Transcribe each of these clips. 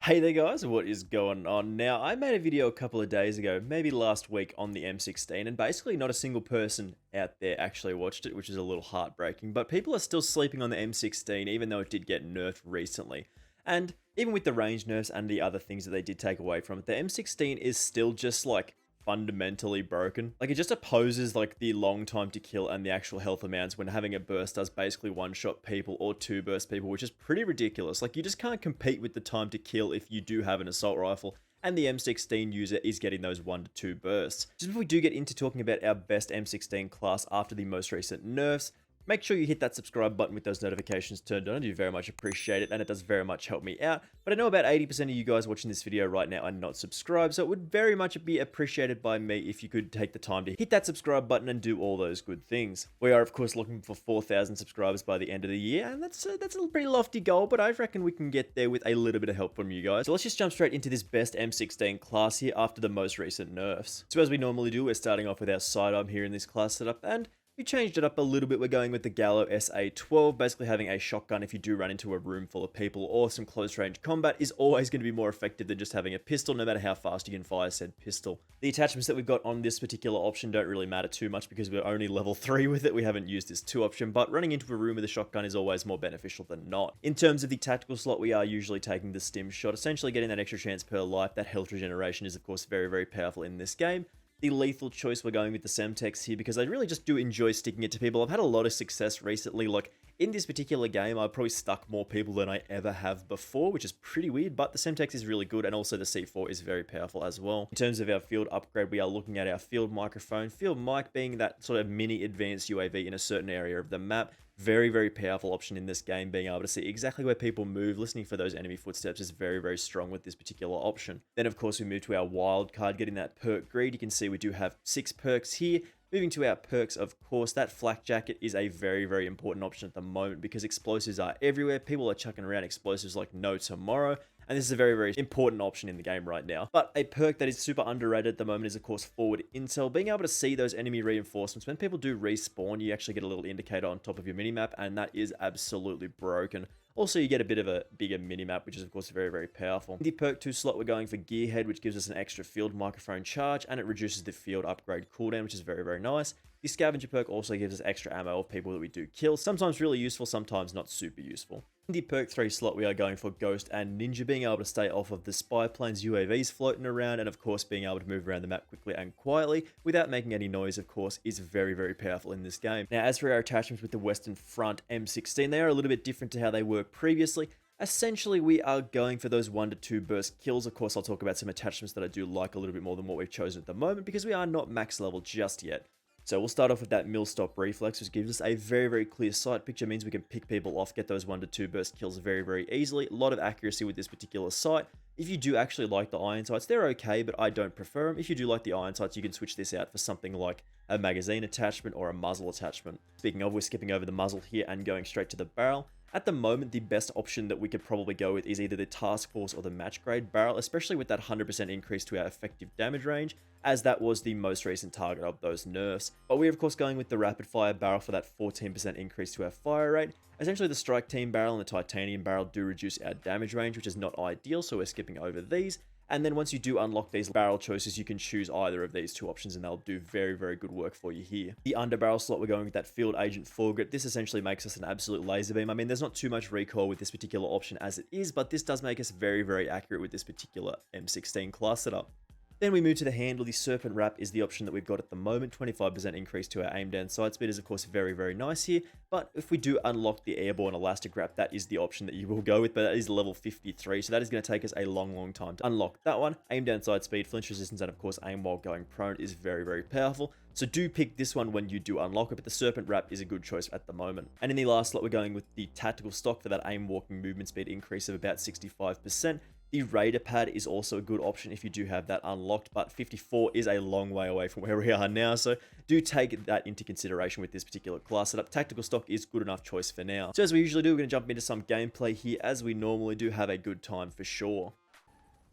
Hey there guys, what is going on? Now, I made a video a couple of days ago, maybe last week, on the M16, and basically not a single person out there actually watched it, which is a little heartbreaking, but people are still sleeping on the M16 even though it did get nerfed recently. And even with the range nerfs and the other things that they did take away from it, the M16 is still just like fundamentally broken. Like it just opposes like the long time to kill and the actual health amounts when having a burst does basically one shot people or two burst people, which is pretty ridiculous. Like you just can't compete with the time to kill if you do have an assault rifle. And the M16 user is getting those 1 to 2 bursts. Just before we do get into talking about our best M16 class after the most recent nerfs, make sure you hit that subscribe button with those notifications turned on. I do very much appreciate it, and it does very much help me out. But I know about 80% of you guys watching this video right now are not subscribed, so it would very much be appreciated by me if you could take the time to hit that subscribe button and do all those good things. We are, of course, looking for 4,000 subscribers by the end of the year, and that's a pretty lofty goal, but I reckon we can get there with a little bit of help from you guys. So let's just jump straight into this best M16 class here after the most recent nerfs. So as we normally do, we're starting off with our sidearm here in this class setup, and we changed it up a little bit. We're going with the Gallo SA-12, basically having a shotgun if you do run into a room full of people or some close range combat is always going to be more effective than just having a pistol, no matter how fast you can fire said pistol. The attachments that we've got on this particular option don't really matter too much because we're only level 3 with it. We haven't used this 2 option, but running into a room with a shotgun is always more beneficial than not. In terms of the tactical slot, we are usually taking the stim shot, essentially getting that extra chance per life. That health regeneration is of course very, very powerful in this game. The lethal choice, we're going with the Semtex here because I really just do enjoy sticking it to people. I've had a lot of success recently. Like in this particular game, I've probably stuck more people than I ever have before, which is pretty weird, but the Semtex is really good, and also the C4 is very powerful as well. In terms of our field upgrade, we are looking at our field microphone. Field mic being that sort of mini advanced UAV in a certain area of the map. Very, very powerful option in this game. Being able to see exactly where people move, listening for those enemy footsteps is very, very strong with this particular option. Then, of course, we move to our Wildcard, getting that perk greed. You can see we do have 6 perks here. Moving to our perks, of course, that flak jacket is a very, very important option at the moment because explosives are everywhere. People are chucking around explosives like no tomorrow. And this is a very, very important option in the game right now. But a perk that is super underrated at the moment is, of course, forward intel. Being able to see those enemy reinforcements. When people do respawn, you actually get a little indicator on top of your minimap, and that is absolutely broken. Also, you get a bit of a bigger minimap, which is, of course, very, very powerful. In the perk 2 slot, we're going for Gearhead, which gives us an extra field microphone charge, and it reduces the field upgrade cooldown, which is very, very nice. The Scavenger perk also gives us extra ammo of people that we do kill. Sometimes really useful, sometimes not super useful. In the perk 3 slot, we are going for Ghost and Ninja, being able to stay off of the spy planes, UAVs floating around, and of course being able to move around the map quickly and quietly without making any noise, of course, is very, very powerful in this game. Now, as for our attachments with the Western Front M16, they are a little bit different to how they work previously. Essentially, we are going for those 1 to 2 burst kills. Of course, I'll talk about some attachments that I do like a little bit more than what we've chosen at the moment because we are not max level just yet. So we'll start off with that mill stop reflex, which gives us a very, very clear sight picture. Means we can pick people off, get those 1 to 2 burst kills very, very easily. A lot of accuracy with this particular sight. If you do actually like the iron sights, they're okay, but I don't prefer them. If you do like the iron sights, you can switch this out for something like a magazine attachment or a muzzle attachment. Speaking of, we're skipping over the muzzle here and going straight to the barrel. At the moment, the best option that we could probably go with is either the Task Force or the Match Grade barrel, especially with that 100% increase to our effective damage range, as that was the most recent target of those nerfs. But we're of course going with the Rapid Fire barrel for that 14% increase to our fire rate. Essentially, the Strike Team barrel and the Titanium barrel do reduce our damage range, which is not ideal, so we're skipping over these. And then once you do unlock these barrel choices, you can choose either of these 2 options and they'll do very, very good work for you here. The underbarrel slot, we're going with that Field Agent Foregrip. This essentially makes us an absolute laser beam. I mean, there's not too much recoil with this particular option as it is, but this does make us very, very accurate with this particular M16 class setup. Then we move to the handle. The Serpent Wrap is the option that we've got at the moment. 25% increase to our aim down sight speed is of course very, very nice here. But if we do unlock the Airborne Elastic Wrap, that is the option that you will go with, but that is level 53. So that is going to take us a long, long time to unlock that one. Aim down sight speed, flinch resistance, and of course aim while going prone is very, very powerful. So do pick this one when you do unlock it, but the Serpent Wrap is a good choice at the moment. And in the last slot, we're going with the Tactical Stock for that aim walking movement speed increase of about 65%. The Raider Pad is also a good option if you do have that unlocked, but 54 is a long way away from where we are now, so do take that into consideration with this particular class setup. Tactical Stock is good enough choice for now. So as we usually do, we're going to jump into some gameplay here, as we normally do. Have a good time for sure.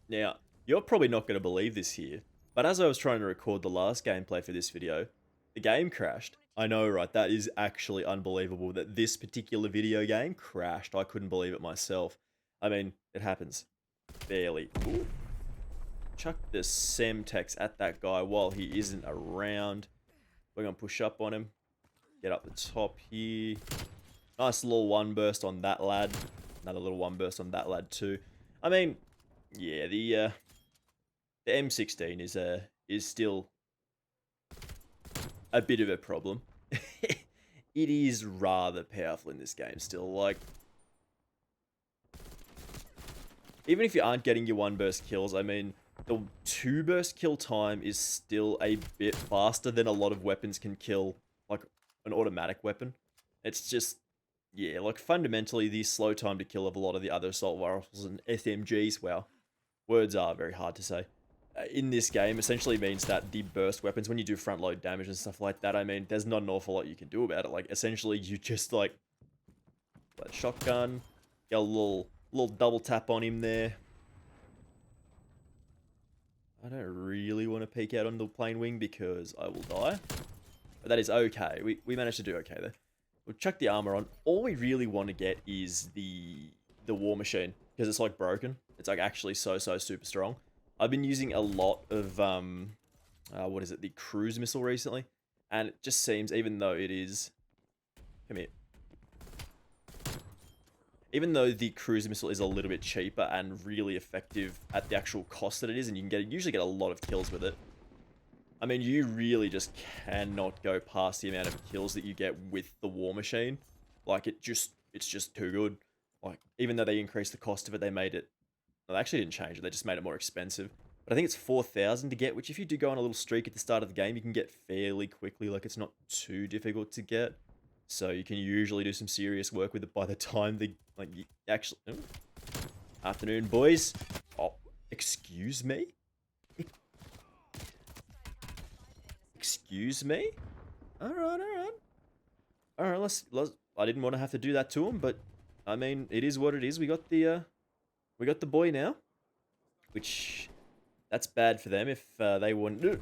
Now, you're probably not going to believe this here, but as I was trying to record the last gameplay for this video, the game crashed. I know, right? That is actually unbelievable that this particular video game crashed. I couldn't believe it myself. I mean, it happens. barely. Ooh. Chuck the Semtex at that guy while he isn't around. We're going to push up on him. Get up the top here. Nice little one burst on that lad. Another little one burst on that lad too. I mean, yeah, the M16 is still a bit of a problem. It is rather powerful in this game still. Like, even if you aren't getting your one burst kills, I mean, the two burst kill time is still a bit faster than a lot of weapons can kill, like an automatic weapon. It's just, yeah, like fundamentally the slow time to kill of a lot of the other assault rifles and SMGs, wow, words are very hard to say. In this game essentially means that the burst weapons, when you do front load damage and stuff like that, I mean, there's not an awful lot you can do about it. Like, essentially you just like shotgun, get a little double tap on him there. I don't really want to peek out on the plane wing because I will die. But that is okay. We managed to do okay there. We'll chuck the armor on. All we really want to get is the war machine, because it's like broken. It's like actually so super strong. I've been using a lot of what is it, the cruise missile recently, and it just seems, even though it is, come here, even though the cruise missile is a little bit cheaper and really effective at the actual cost that it is, and you can usually get a lot of kills with it, I mean, you really just cannot go past the amount of kills that you get with the war machine. Like, it's just too good. Like, even though they increased the cost of it, they made it, well, they actually didn't change it, they just made it more expensive. But I think it's 4,000 to get, which if you do go on a little streak at the start of the game, you can get fairly quickly. Like, it's not too difficult to get. So you can usually do some serious work with it by the time the, like, you actually... Oh. Afternoon, boys. Oh, excuse me? Excuse me? Alright. Alright, let's... I didn't want to have to do that to him, but... I mean, it is what it is. We got the boy now. Which... That's bad for them if they wanted...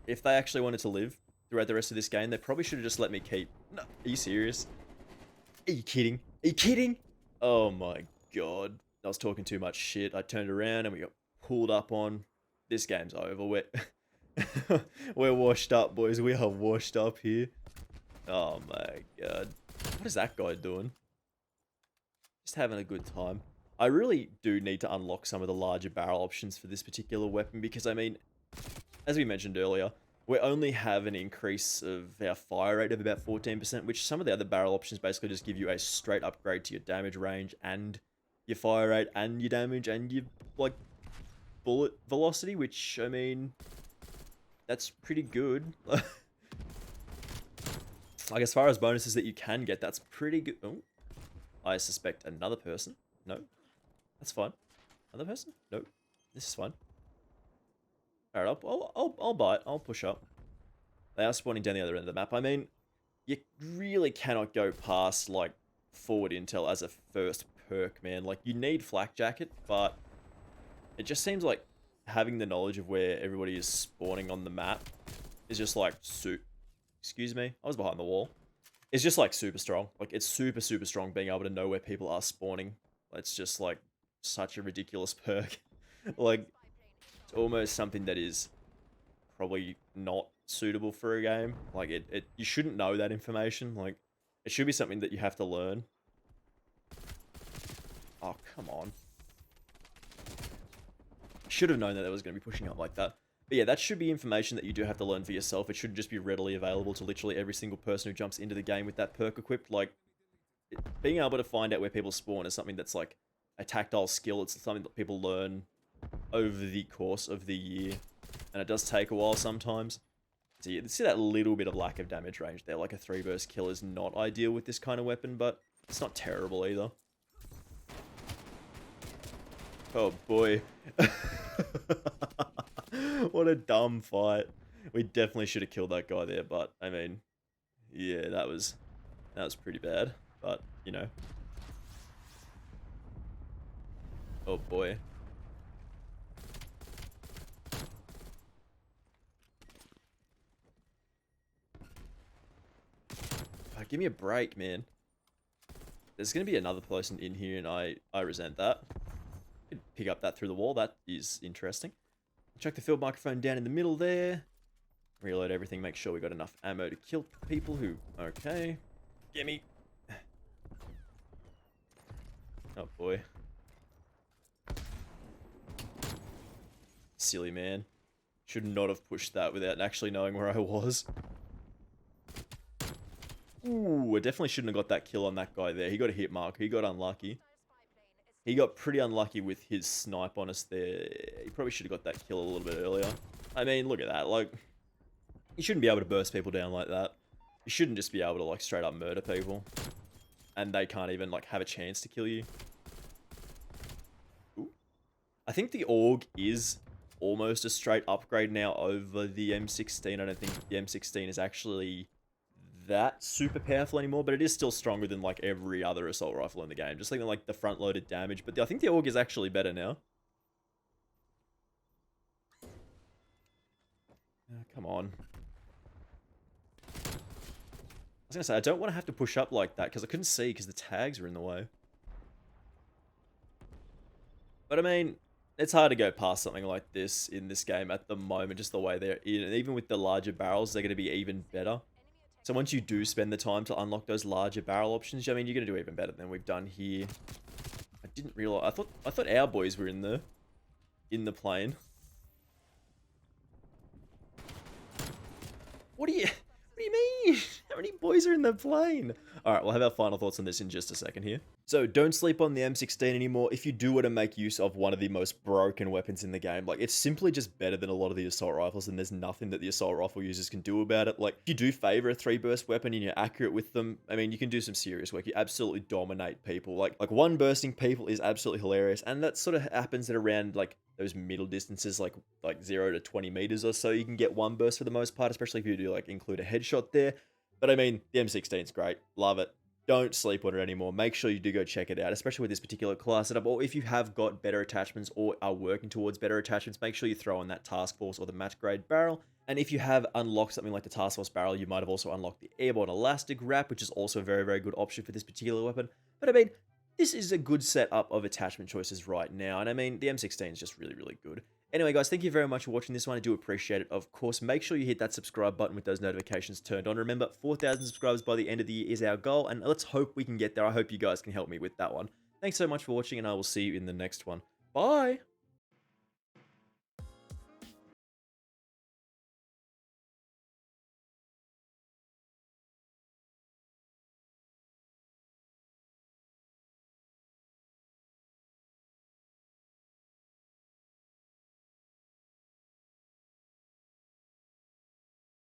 If they actually wanted to live throughout the rest of this game, they probably should have just let me keep... No, are you serious? Are you kidding? Are you kidding? Oh my god. I was talking too much shit. I turned around and we got pulled up on. This game's over. We're washed up, boys. We are washed up here. Oh my god. What is that guy doing? Just having a good time. I really do need to unlock some of the larger barrel options for this particular weapon because, I mean, as we mentioned earlier, we only have an increase of our fire rate of about 14%, which some of the other barrel options basically just give you a straight upgrade to your damage range and your fire rate and your damage and your, like, bullet velocity, which, I mean, that's pretty good. Like, as far as bonuses that you can get, that's pretty good. Oh, I suspect another person. No, that's fine. Another person? No, this is fine. Alright, I'll buy it. I'll push up. They are spawning down the other end of the map. I mean, you really cannot go past, like, forward intel as a first perk, man. Like, you need flak jacket, but it just seems like having the knowledge of where everybody is spawning on the map is just like excuse me, I was behind the wall. It's just like super strong. Like, it's super strong being able to know where people are spawning. It's just like such a ridiculous perk. Like, it's almost something that is probably not suitable for a game. Like, you shouldn't know that information. Like, it should be something that you have to learn. Oh, come on. Should have known that I was going to be pushing up like that. But yeah, that should be information that you do have to learn for yourself. It should just be readily available to literally every single person who jumps into the game with that perk equipped. Like, being able to find out where people spawn is something that's like a tactile skill. It's something that people learn over the course of the year. And it does take a while sometimes. So you see that little bit of lack of damage range there. Like, a 3-burst kill is not ideal with this kind of weapon, but it's not terrible either. Oh boy. What a dumb fight. We definitely should have killed that guy there, but I mean, yeah, that was pretty bad. But, you know. Oh boy. Give me a break, man. There's gonna be another person in here, and I resent that. pick up that through the wall. That is interesting. Chuck the field microphone down in the middle there. Reload everything, make sure we got enough ammo to kill people who... Okay. Gimme. Oh boy. Silly man. Should not have pushed that without actually knowing where I was. Ooh, I definitely shouldn't have got that kill on that guy there. He got a hit mark. He got unlucky. He got pretty unlucky with his snipe on us there. He probably should have got that kill a little bit earlier. I mean, look at that. Like, you shouldn't be able to burst people down like that. You shouldn't just be able to, like, straight up murder people. And they can't even, like, have a chance to kill you. Ooh. I think the AUG is almost a straight upgrade now over the M16. I don't think the M16 is actually that super powerful anymore, but it is still stronger than like every other assault rifle in the game. Just like the front loaded damage, but I think the AUG is actually better now. Come on. I was gonna say, I don't want to have to push up like that because I couldn't see because the tags were in the way. But I mean, it's hard to go past something like this in this game at the moment, just the way they're in. And even with the larger barrels, they're going to be even better. So once you do spend the time to unlock those larger barrel options, I mean, you're going to do even better than we've done here. I didn't realize. I thought our boys were in the plane. What do you mean? How many boys are in the plane? All right, we'll have our final thoughts on this in just a second here. So don't sleep on the M16 anymore. If you do want to make use of one of the most broken weapons in the game, like, it's simply just better than a lot of the assault rifles, and there's nothing that the assault rifle users can do about it. Like, if you do favor a 3-burst weapon and you're accurate with them, I mean, you can do some serious work. You absolutely dominate people. Like one bursting people is absolutely hilarious, and that sort of happens at around like those middle distances, like 0 to 20 meters or so. You can get one burst for the most part, especially if you do like include a headshot there. But I mean, the M16 is great. Love it. Don't sleep on it anymore. Make sure you do go check it out, especially with this particular class setup. Or if you have got better attachments or are working towards better attachments, make sure you throw in that task force or the match grade barrel. And if you have unlocked something like the task force barrel, you might have also unlocked the airborne elastic wrap, which is also a very, very good option for this particular weapon. But I mean, this is a good setup of attachment choices right now. And I mean, the M16 is just really, really good. Anyway, guys, thank you very much for watching this one. I do appreciate it, of course. Make sure you hit that subscribe button with those notifications turned on. Remember, 4,000 subscribers by the end of the year is our goal, and let's hope we can get there. I hope you guys can help me with that one. Thanks so much for watching, and I will see you in the next one. Bye!